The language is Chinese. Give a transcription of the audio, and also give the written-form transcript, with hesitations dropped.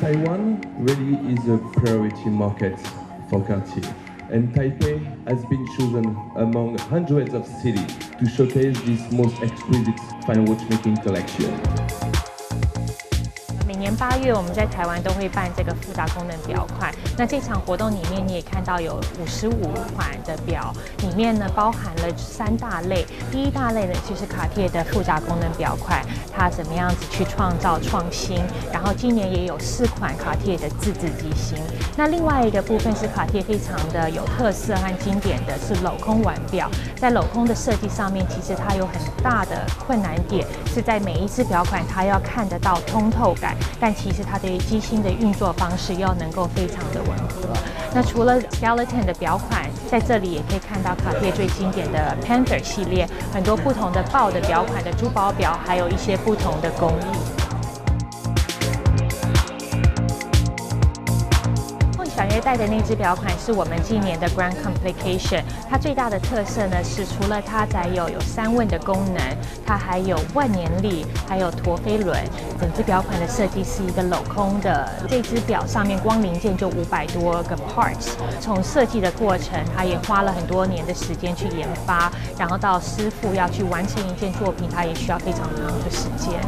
Taiwan really is a priority market for Cartier, and Taipei has been chosen among hundreds of cities to showcase this most exquisite fine watchmaking collection. 每年8月，我们在台湾都会办这个复杂功能表款。那这场活动里面，你也看到有55款的表，里面呢包含了3大类。第一大类呢就是卡贴的复杂功能表款，它怎么样子去创造创新。然后今年也有4款卡贴的自制机芯。那另外一个部分是卡贴非常的有特色和经典的是镂空腕表。在镂空的设计上面，其实它有很大的困难点，是在每一只表款它要看得到通透感。但其实它的机芯的运作方式要能够非常的吻合。那除了 skeleton 的表款，在这里也可以看到卡贴最经典的 Panther 系列，很多不同的豹的表款的珠宝表，还有一些不同的工艺。小约戴的那只表款是我们今年的 Grand Complication， 它最大的特色呢是除了它载有3问的功能，它还有万年历，还有陀飞轮。整只表款的设计是一个镂空的，这只表上面光零件就500多个 parts。从设计的过程，它也花了很多年的时间去研发，然后到师傅要去完成一件作品，它也需要非常长的时间。